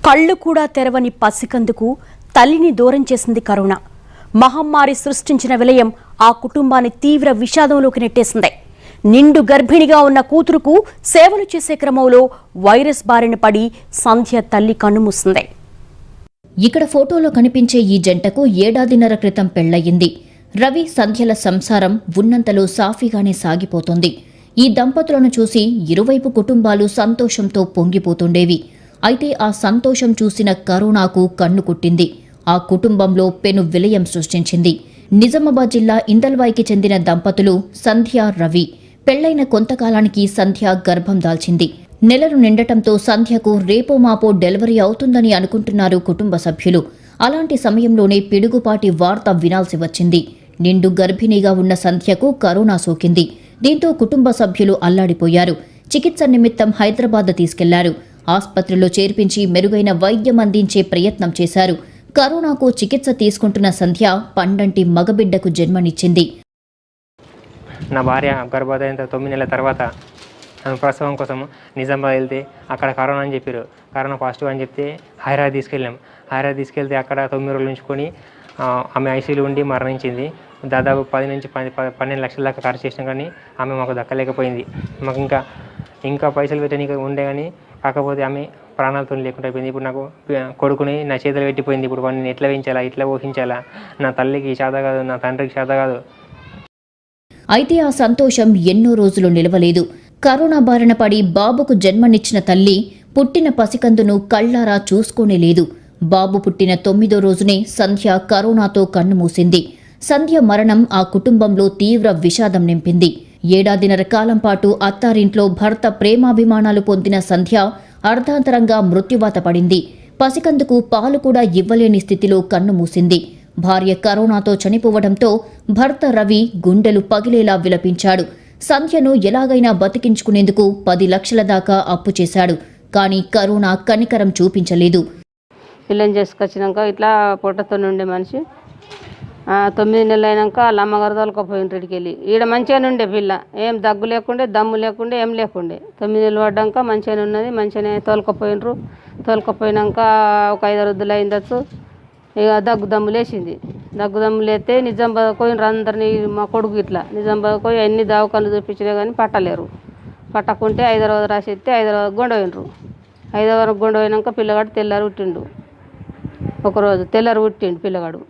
కళ్ళు కూడా తెరవని పసికందుకు తల్లిని దూరం చేసింది కరోనా. మహమ్మారి సృష్టించిన విలయం ఆ కుటుంబాన్ని తీవ్ర విషాదంలోకి నెట్టేసింది. నిండు గర్భిణిగా ఉన్న కూతురుకు సేవలు చేసే క్రమంలో వైరస్ బారిన పడి సంధ్య తల్లి కన్నుమూసింది. ఇక్కడ ఫోటోలో కనిపించే ఈ జంటకు ఏడాదిన్నర క్రితం పెళ్లయ్యింది. రవి సంధ్యల సంసారం ఉన్నంతలో సాఫీగానే సాగిపోతోంది. ఈ దంపతులను చూసి ఇరువైపు కుటుంబాలు సంతోషంతో పొంగిపోతుండేవి. అయితే ఆ సంతోషం చూసిన కరోనాకు కన్ను కుట్టింది. ఆ కుటుంబంలో పెను విలయం సృష్టించింది. నిజామాబాద్ జిల్లా ఇందల్వాయికి చెందిన దంపతులు సంధ్య, రవి. పెళ్లైన కొంతకాలానికి సంధ్య గర్భం దాల్చింది. నెలలు నిండటంతో సంధ్యకు రేపో మాపో డెలివరీ అవుతుందని అనుకుంటున్నారు కుటుంబ సభ్యులు. అలాంటి సమయంలోనే పిడుగుపాటి వార్త వినాల్సి వచ్చింది. నిండు గర్భిణిగా ఉన్న సంధ్యకు కరోనా సోకింది. దీంతో కుటుంబ సభ్యులు అల్లాడిపోయారు. చికిత్స నిమిత్తం హైదరాబాద్ తీసుకెళ్లారు. ఆస్పత్రిలో చేర్పించి మెరుగైన వైద్యం అందించే ప్రయత్నం చేశారు. కరోనాకు చికిత్స తీసుకుంటున్న సంధ్య పండంటి మగబిడ్డకు జన్మనిచ్చింది. నా భార్య గర్భవతి 9 నెలల తర్వాత ప్రసవం కోసం నిజామాబాద్ వెళ్తే అక్కడ కరోనా అని చెప్పారు. కరోనా పాజిటివ్ అని చెప్తే హైదరాబాద్ తీసుకెళ్ళాం. హైదరాబాద్ తీసుకెళ్తే అక్కడ 9 రోజులు ఉంచుకొని ఆమె ఐసీయూలో ఉండి మరణించింది. దాదాపు 10 నుంచి 12 లక్షల దాకా ఖర్చు చేసినా కానీ ఆమె మాకు దక్కలేకపోయింది. మాకు ఇంకా పైసలు పెట్టడానికి ఉండే కానీ కాకపోతే ఆమె ప్రాణాలతో లేకుండా అయిపోయింది. ఇప్పుడు నాకు కొడుకుని నా చేతులు పెట్టిపోయింది. ఇప్పుడు వాడిని ఎట్లా పెంచాలా, ఎట్లా ఊహించాలా? నా తల్లికి చేత కాదు, నా తండ్రికి చేత కాదు. అయితే ఆ సంతోషం ఎన్నో రోజులు నిలవలేదు. కరోనా బారిన పడి బాబుకు జన్మనిచ్చిన తల్లి పుట్టిన పసికందును కళ్లారా చూసుకోనేలేదు. బాబు పుట్టిన 9వ రోజునే సంధ్య కరోనాతో కన్నుమూసింది. సంధ్య మరణం ఆ కుటుంబంలో తీవ్ర విషాదం నింపింది. ఏడాదిన్నర కాలం పాటు అత్తారింట్లో భర్త ప్రేమాభిమానాలు పొందిన సంధ్య అర్ధాంతరంగా మృత్యువాత పడింది. పసికందుకు పాలు కూడా ఇవ్వలేని స్థితిలో కన్నుమూసింది. భార్య కరోనాతో చనిపోవడంతో భర్త రవి గుండెలు పగిలేలా విలపించాడు. సంధ్యను ఎలాగైనా బతికించుకునేందుకు 10 లక్షల దాకా అప్పు చేశాడు. కానీ కరోనా కనికరం చూపించలేదు. పిల్లని చేసుకొచ్చినాక ఇట్లా పొట్టతో ఉండే మనిషి 9 నెలలు అయినాక వాళ్ళ అమ్మగారు తోలుకపోయిన రెడ్డికి వెళ్ళి ఈడ మంచిగానే ఉండే పిల్ల, ఏం దగ్గు లేకుండే, దమ్ము లేకుండే, ఏం లేకుండే. 9 నెలలు పడ్డాక మంచిగానే ఉన్నది. మంచిగానే తోలుకపోయినరు. తోలుకపోయినాక ఒక 5 రోజులు అయిందచ్చు. ఇక దమ్ము లేచింది. దమ్ము లేస్తే నిజామాబాద్ పోయినరు అందరినీ. మా కొడుకు ఇట్లా నిజామాబాద్ పోయి అన్ని దవాఖాన్లు చూపించినా కానీ పట్టలేరు. పట్టకుంటే 5వ రోజు రాసిస్తే 5వ రోజు గొండ పోయినరు. 5వ వరకు గొండ పోయినాక పిల్లగాడు తెల్లారు పుట్టిండు. ఒకరోజు తెల్లారు పుట్టిండు పిల్లగాడు.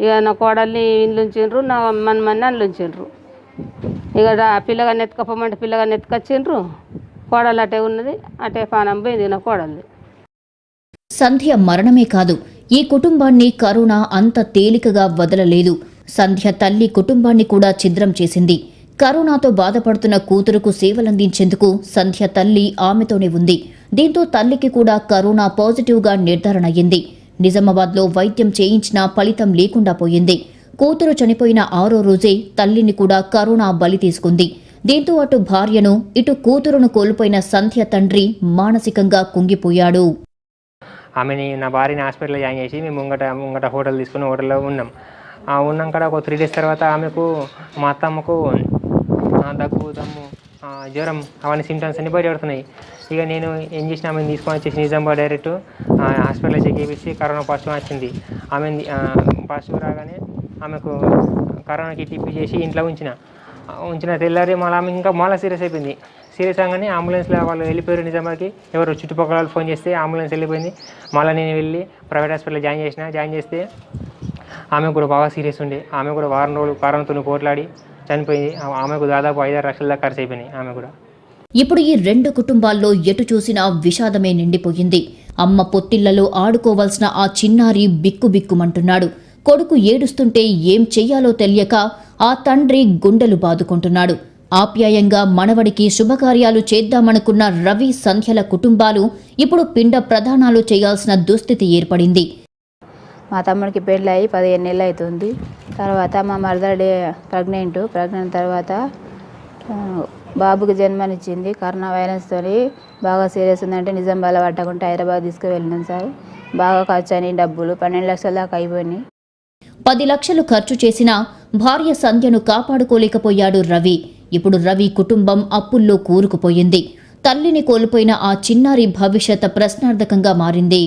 ఇక నా కోడల్ని ఇండ్లు ఉంచిండ్రు, నా మన్ని అందులో ఉంచిండ్రు. ఇక పిల్లగాన్ని ఎత్తుకపోమంటే పిల్లగాన్ని ఎత్తుకొచ్చిండ్రు. కోడలు అటే ఉన్నది, అటే పానం పోయింది నా కోడల్ని. సంధ్య మరణమే కాదు, ఈ కుటుంబాన్ని కరోనా అంత తేలికగా వదలలేదు. సంధ్య తల్లి కుటుంబాన్ని కూడా ఛిద్రం చేసింది. కరోనాతో బాధపడుతున్న కూతురుకు సేవలందించేందుకు సంధ్య తల్లి ఆమెతోనే ఉంది. దీంతో తల్లికి కూడా కరోనా పాజిటివ్గా నిర్ధారణ అయ్యింది. నిజామాబాద్లో వైద్యం చేయించినా ఫలితం లేకుండా పోయింది. కూతురు చనిపోయిన 6వ రోజే తల్లిని కూడా కరోనా బలి తీసుకుంది. దీంతో అటు భార్యను, ఇటు కూతురును కోల్పోయిన సంధ్య తండ్రి మానసికంగా కుంగిపోయాడు. ఆమెని నా భార్యని హాస్పిటల్లో జాయిన్ చేసి మేము ముంగట హోటల్ తీసుకుని హోటల్లో ఉన్నాం. ఉన్నాక ఒక 3 డేస్ తర్వాత ఆమెకు, మా అత్తమ్మకు దగ్గు, దమ్ము, జ్వరం అవన్నీ సిమ్టమ్స్ అన్ని బయటపడుతున్నాయి. ఇక నేను ఏం చేసిన, ఆమెను తీసుకొని వచ్చేసి నిజామాబాద్ డైరెక్ట్ హాస్పిటల్లో చెక్ చేసి కరోనా పాజిటివ్ వచ్చింది. ఆమె పాజిటివ్ రాగానే ఆమెకు కరోనాకి టిప్పి చేసి ఇంట్లో ఉంచిన తెల్లారి ఆమె ఇంకా మళ్ళీ సీరియస్ అయిపోయింది. సీరియస్ అవగానే అంబులెన్స్లో వాళ్ళు వెళ్ళిపోయారు నిజామాబాద్కి. ఎవరు చుట్టుపక్కల వాళ్ళు ఫోన్ చేస్తే అంబులెన్స్ వెళ్ళిపోయింది. మళ్ళీ నేను వెళ్ళి ప్రైవేట్ హాస్పిటల్లో జాయిన్ చేస్తే ఆమె కూడా బాగా సీరియస్ ఉండే. ఆమె కూడా వారం రోజులు కరోనాతో పోట్లాడి చనిపోయింది. ఆమెకు దాదాపు 5-6 లక్షల దాకా ఖర్చు అయిపోయినాయి ఆమె కూడా. ఇప్పుడు ఈ 2 కుటుంబాల్లో ఎటు చూసినా విషాదమే నిండిపోయింది. అమ్మ పొత్తిళ్లలో ఆడుకోవాల్సిన ఆ చిన్నారి బిక్కుబిక్కుమంటున్నాడు. కొడుకు ఏడుస్తుంటే ఏం చెయ్యాలో తెలియక ఆ తండ్రి గుండెలు బాదుకుంటున్నాడు. ఆప్యాయంగా మనవడికి శుభకార్యాలు చేద్దామనుకున్న రవి, సంధ్యల కుటుంబాలు ఇప్పుడు పిండ ప్రదానాలు చేయాల్సిన దుస్థితి ఏర్పడింది. మా తమ్ముడికి పెళ్ళి 15 నెలలు అవుతుంది. తర్వాత మా మరదడి ప్రెగ్నెంట్ తర్వాత బాబుకి జన్మనిచ్చింది. కరోనా వైరస్తో బాగా సీరియస్ ఉందంటే నిజామాబాద్లో పట్టకుంటే హైదరాబాద్ తీసుకువెళ్ళినాం సార్. బాగా ఖర్చు అయినాయి, డబ్బులు 12 లక్షల దాకా అయిపోయినాయి. 10 లక్షలు ఖర్చు చేసినా భార్య సంధ్యను కాపాడుకోలేకపోయాడు రవి. ఇప్పుడు రవి కుటుంబం అప్పుల్లో కూరుకుపోయింది. తల్లిని కోల్పోయిన ఆ చిన్నారి భవిష్యత్ ప్రశ్నార్థకంగా మారింది.